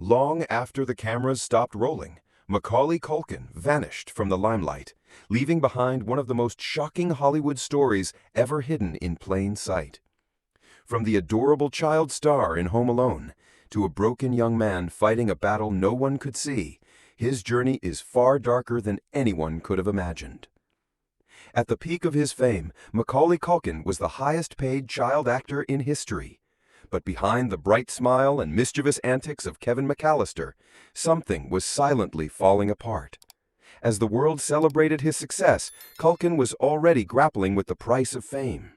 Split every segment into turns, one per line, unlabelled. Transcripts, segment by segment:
Long after the cameras stopped rolling, Macaulay Culkin vanished from the limelight, leaving behind one of the most shocking Hollywood stories ever hidden in plain sight. From the adorable child star in Home Alone to a broken young man fighting a battle no one could see, his journey is far darker than anyone could have imagined. At the peak of his fame, Macaulay Culkin was the highest-paid child actor in history. But behind the bright smile and mischievous antics of Kevin McAllister, something was silently falling apart. As the world celebrated his success, Culkin was already grappling with the price of fame.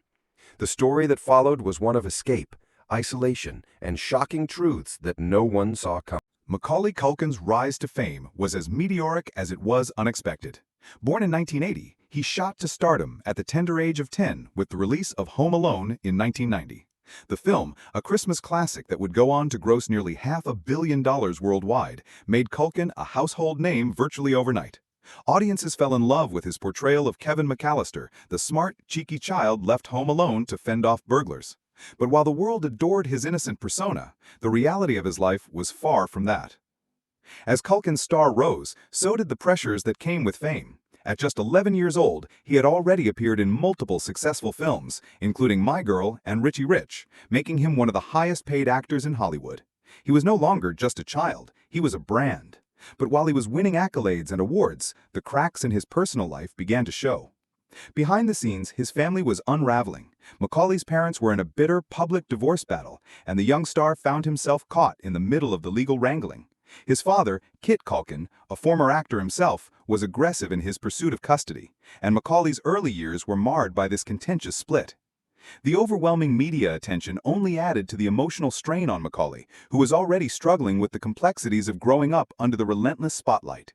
The story that followed was one of escape, isolation, and shocking truths that no one saw coming.
Macaulay Culkin's rise to fame was as meteoric as it was unexpected. Born in 1980, he shot to stardom at the tender age of 10 with the release of Home Alone in 1990. The film, a Christmas classic that would go on to gross nearly $500 million worldwide, made Culkin a household name virtually overnight. Audiences fell in love with his portrayal of Kevin McAllister, the smart, cheeky child left home alone to fend off burglars. But while the world adored his innocent persona, the reality of his life was far from that. As Culkin's star rose, so did the pressures that came with fame. At just 11 years old, he had already appeared in multiple successful films, including My Girl and Richie Rich, making him one of the highest-paid actors in Hollywood. He was no longer just a child, he was a brand. But while he was winning accolades and awards, the cracks in his personal life began to show. Behind the scenes, his family was unraveling. Macaulay's parents were in a bitter public divorce battle, and the young star found himself caught in the middle of the legal wrangling. His father, Kit Culkin, a former actor himself, was aggressive in his pursuit of custody, and Macaulay's early years were marred by this contentious split. The overwhelming media attention only added to the emotional strain on Macaulay, who was already struggling with the complexities of growing up under the relentless spotlight.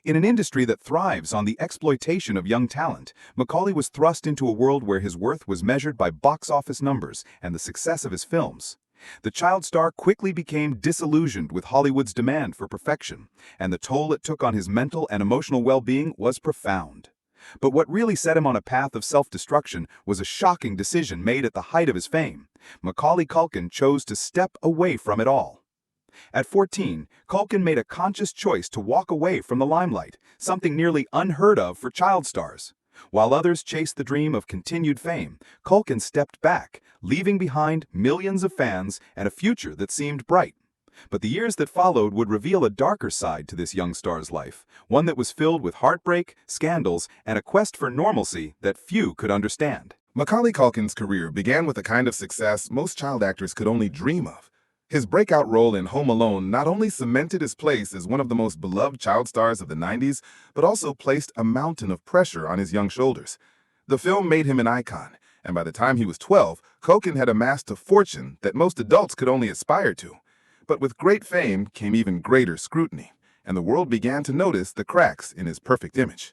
In an industry that thrives on the exploitation of young talent, Macaulay was thrust into a world where his worth was measured by box office numbers and the success of his films. The child star quickly became disillusioned with Hollywood's demand for perfection, and the toll it took on his mental and emotional well-being was profound. But what really set him on a path of self-destruction was a shocking decision made at the height of his fame. Macaulay Culkin chose to step away from it all. At 14, Culkin made a conscious choice to walk away from the limelight, something nearly unheard of for child stars. While others chased the dream of continued fame, Culkin stepped back, leaving behind millions of fans and a future that seemed bright. But the years that followed would reveal a darker side to this young star's life, one that was filled with heartbreak, scandals, and a quest for normalcy that few could understand.
Macaulay Culkin's career began with a kind of success most child actors could only dream of. His breakout role in Home Alone not only cemented his place as one of the most beloved child stars of the 90s, but also placed a mountain of pressure on his young shoulders. The film made him an icon, and by the time he was 12, Culkin had amassed a fortune that most adults could only aspire to. But with great fame came even greater scrutiny, and the world began to notice the cracks in his perfect image.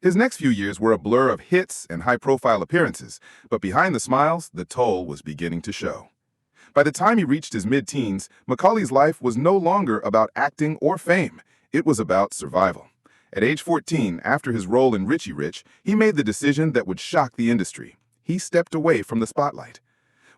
His next few years were a blur of hits and high-profile appearances, but behind the smiles, the toll was beginning to show. By the time he reached his mid-teens, Macaulay's life was no longer about acting or fame. It was about survival. At age 14, after his role in Richie Rich, he made the decision that would shock the industry. He stepped away from the spotlight.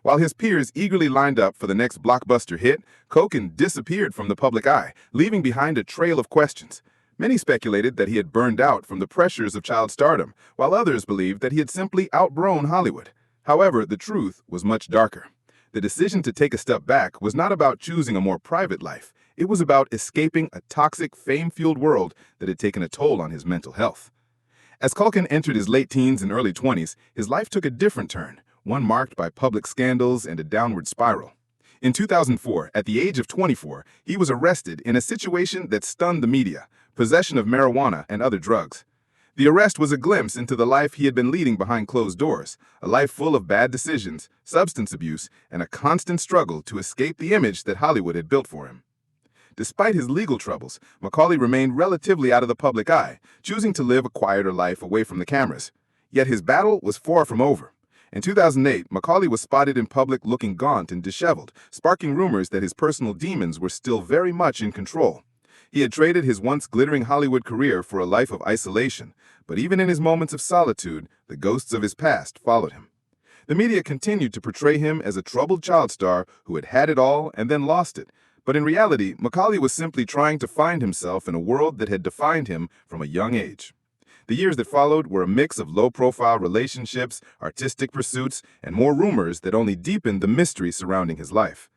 While his peers eagerly lined up for the next blockbuster hit, Culkin disappeared from the public eye, leaving behind a trail of questions. Many speculated that he had burned out from the pressures of child stardom, while others believed that he had simply outgrown Hollywood. However, the truth was much darker. The decision to take a step back was not about choosing a more private life. It was about escaping a toxic, fame-fueled world that had taken a toll on his mental health. As Culkin entered his late teens and early 20s, his life took a different turn, one marked by public scandals and a downward spiral. In 2004, at the age of 24, he was arrested in a situation that stunned the media: possession of marijuana and other drugs. The arrest was a glimpse into the life he had been leading behind closed doors, a life full of bad decisions, substance abuse, and a constant struggle to escape the image that Hollywood had built for him. Despite his legal troubles, Macaulay remained relatively out of the public eye, choosing to live a quieter life away from the cameras. Yet his battle was far from over. In 2008, Macaulay was spotted in public looking gaunt and disheveled, sparking rumors that his personal demons were still very much in control. He had traded his once glittering Hollywood career for a life of isolation, but even in his moments of solitude, the ghosts of his past followed him. The media continued to portray him as a troubled child star who had had it all and then lost it, But in reality, Macaulay was simply trying to find himself in a world that had defined him from a young age. The years that followed were a mix of low-profile relationships, artistic pursuits, and more rumors that only deepened the mystery surrounding his life.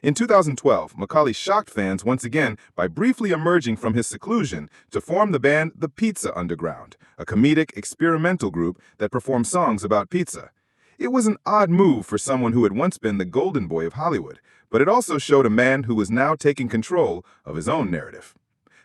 In 2012, Macaulay shocked fans once again by briefly emerging from his seclusion to form the band The Pizza Underground, a comedic, experimental group that performed songs about pizza. It was an odd move for someone who had once been the golden boy of Hollywood, but it also showed a man who was now taking control of his own narrative.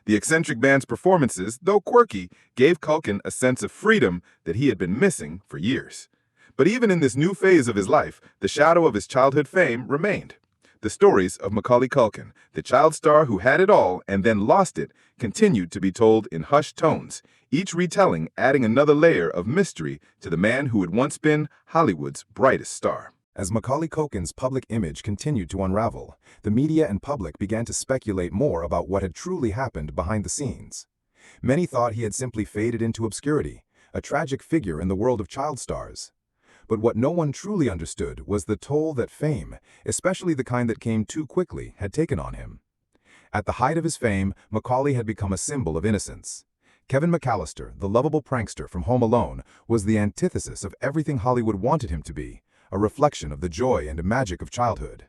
The eccentric band's performances, though quirky, gave Culkin a sense of freedom that he had been missing for years. But even in this new phase of his life, the shadow of his childhood fame remained. The stories of Macaulay Culkin, the child star who had it all and then lost it, continued to be told in hushed tones, each retelling adding another layer of mystery to the man who had once been Hollywood's brightest star.
As Macaulay Culkin's public image continued to unravel, the media and public began to speculate more about what had truly happened behind the scenes. Many thought he had simply faded into obscurity, a tragic figure in the world of child stars. But what no one truly understood was the toll that fame, especially the kind that came too quickly, had taken on him. At the height of his fame, Macaulay had become a symbol of innocence. Kevin McAllister, the lovable prankster from Home Alone, was the antithesis of everything Hollywood wanted him to be, a reflection of the joy and magic of childhood.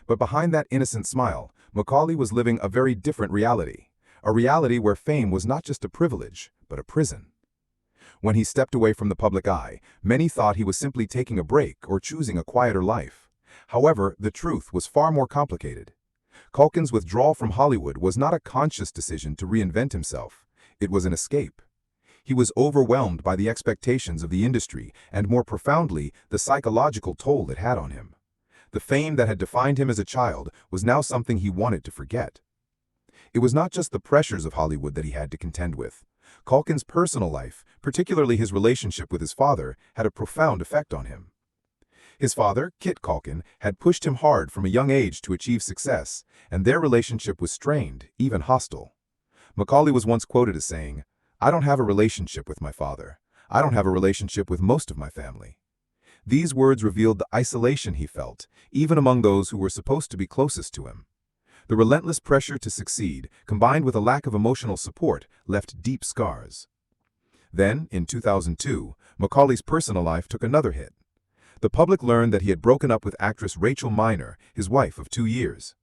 But behind that innocent smile, Macaulay was living a very different reality, a reality where fame was not just a privilege, but a prison. When he stepped away from the public eye, many thought he was simply taking a break or choosing a quieter life. However, the truth was far more complicated. Culkin's withdrawal from Hollywood was not a conscious decision to reinvent himself. It was an escape. He was overwhelmed by the expectations of the industry and, more profoundly, the psychological toll it had on him. The fame that had defined him as a child was now something he wanted to forget. It was not just the pressures of Hollywood that he had to contend with. Culkin's personal life, particularly his relationship with his father, had a profound effect on him. His father, Kit Culkin, had pushed him hard from a young age to achieve success, and their relationship was strained, even hostile. Macaulay was once quoted as saying, "I don't have a relationship with my father. I don't have a relationship with most of my family." These words revealed the isolation he felt, even among those who were supposed to be closest to him. The relentless pressure to succeed, combined with a lack of emotional support, left deep scars. Then, in 2002, Macaulay's personal life took another hit. The public learned that he had broken up with actress Rachel Miner, his wife of 2 years.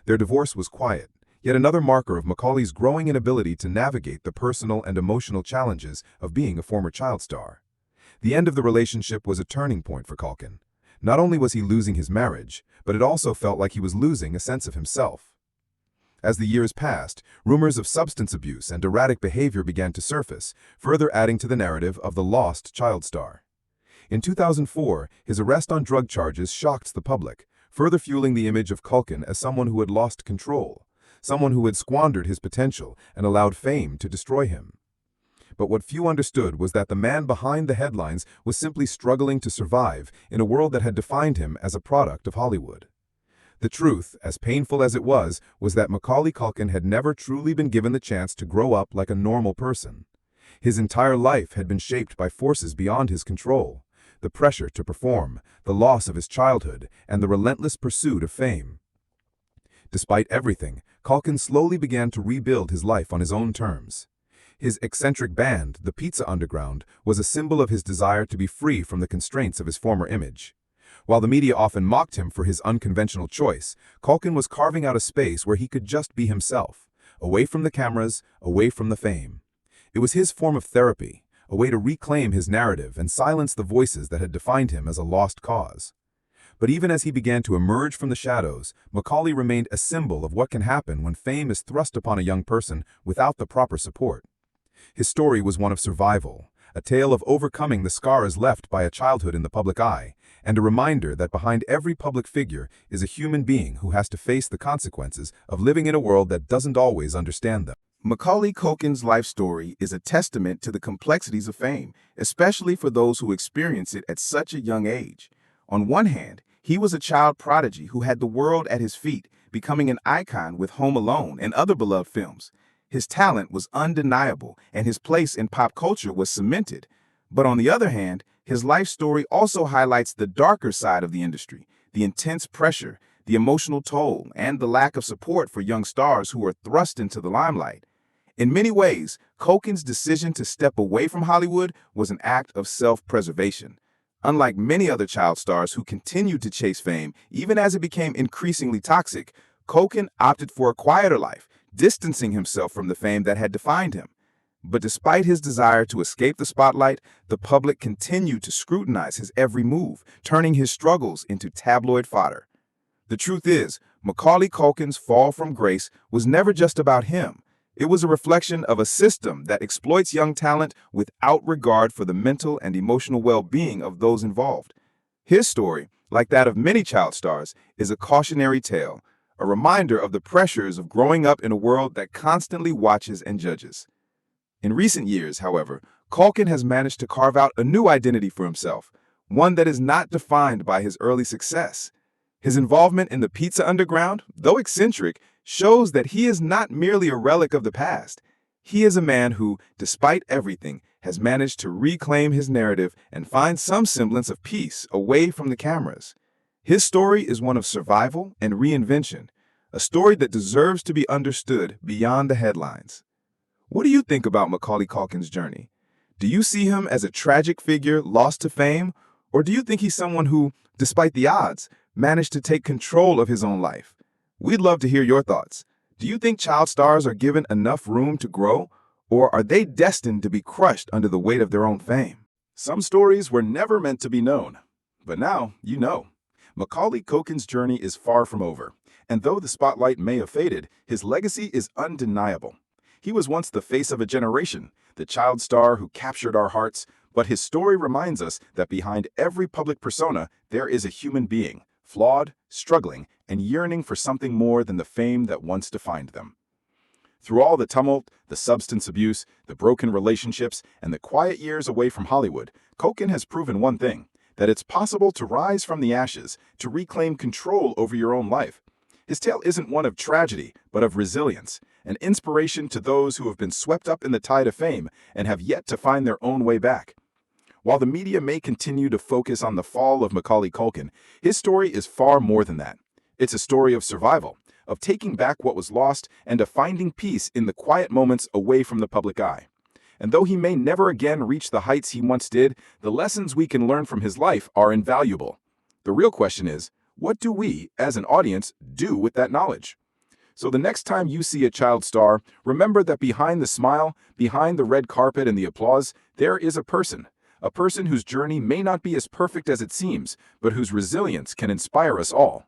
Their divorce was quiet, yet another marker of Macaulay's growing inability to navigate the personal and emotional challenges of being a former child star. The end of the relationship was a turning point for Culkin. Not only was he losing his marriage, but it also felt like he was losing a sense of himself. As the years passed, rumors of substance abuse and erratic behavior began to surface, further adding to the narrative of the lost child star. In 2004, his arrest on drug charges shocked the public, further fueling the image of Culkin as someone who had lost control, someone who had squandered his potential and allowed fame to destroy him. But what few understood was that the man behind the headlines was simply struggling to survive in a world that had defined him as a product of Hollywood. The truth, as painful as it was that Macaulay Culkin had never truly been given the chance to grow up like a normal person. His entire life had been shaped by forces beyond his control: the pressure to perform, the loss of his childhood, and the relentless pursuit of fame. Despite everything, Culkin slowly began to rebuild his life on his own terms. His eccentric band, the Pizza Underground, was a symbol of his desire to be free from the constraints of his former image. While the media often mocked him for his unconventional choice, Culkin was carving out a space where he could just be himself, away from the cameras, away from the fame. It was his form of therapy, a way to reclaim his narrative and silence the voices that had defined him as a lost cause. But even as he began to emerge from the shadows, Macaulay remained a symbol of what can happen when fame is thrust upon a young person without the proper support. His story was one of survival, a tale of overcoming the scars left by a childhood in the public eye, and a reminder that behind every public figure is a human being who has to face the consequences of living in a world that doesn't always understand them.
Macaulay Culkin's life story is a testament to the complexities of fame, especially for those who experience it at such a young age. On one hand, he was a child prodigy who had the world at his feet, becoming an icon with Home Alone and other beloved films. His talent was undeniable, and his place in pop culture was cemented. But on the other hand, his life story also highlights the darker side of the industry, the intense pressure, the emotional toll, and the lack of support for young stars who are thrust into the limelight. In many ways, Culkin's decision to step away from Hollywood was an act of self-preservation. Unlike many other child stars who continued to chase fame, even as it became increasingly toxic, Culkin opted for a quieter life, distancing himself from the fame that had defined him. But despite his desire to escape the spotlight, the public continued to scrutinize his every move, turning his struggles into tabloid fodder. The truth is, Macaulay Culkin's fall from grace was never just about him. It was a reflection of a system that exploits young talent without regard for the mental and emotional well-being of those involved. His story, like that of many child stars, is a cautionary tale, a reminder of the pressures of growing up in a world that constantly watches and judges. In recent years, however, Culkin has managed to carve out a new identity for himself, one that is not defined by his early success. His involvement in the pizza underground, though eccentric, shows that he is not merely a relic of the past. He is a man who, despite everything, has managed to reclaim his narrative and find some semblance of peace away from the cameras. His story is one of survival and reinvention, a story that deserves to be understood beyond the headlines. What do you think about Macaulay Culkin's journey? Do you see him as a tragic figure lost to fame, or do you think he's someone who, despite the odds, managed to take control of his own life? We'd love to hear your thoughts. Do you think child stars are given enough room to grow, or are they destined to be crushed under the weight of their own fame?
Some stories were never meant to be known, but now you know. Macaulay Culkin's journey is far from over, and though the spotlight may have faded, his legacy is undeniable. He was once the face of a generation, the child star who captured our hearts, but his story reminds us that behind every public persona, there is a human being, flawed, struggling, and yearning for something more than the fame that once defined them. Through all the tumult, the substance abuse, the broken relationships, and the quiet years away from Hollywood, Culkin has proven one thing, that it's possible to rise from the ashes, to reclaim control over your own life. His tale isn't one of tragedy, but of resilience, an inspiration to those who have been swept up in the tide of fame and have yet to find their own way back. While the media may continue to focus on the fall of Macaulay Culkin, his story is far more than that. It's a story of survival, of taking back what was lost, and of finding peace in the quiet moments away from the public eye. And though he may never again reach the heights he once did, the lessons we can learn from his life are invaluable. The real question is, what do we, as an audience, do with that knowledge? So the next time you see a child star, remember that behind the smile, behind the red carpet and the applause, there is a person whose journey may not be as perfect as it seems, but whose resilience can inspire us all.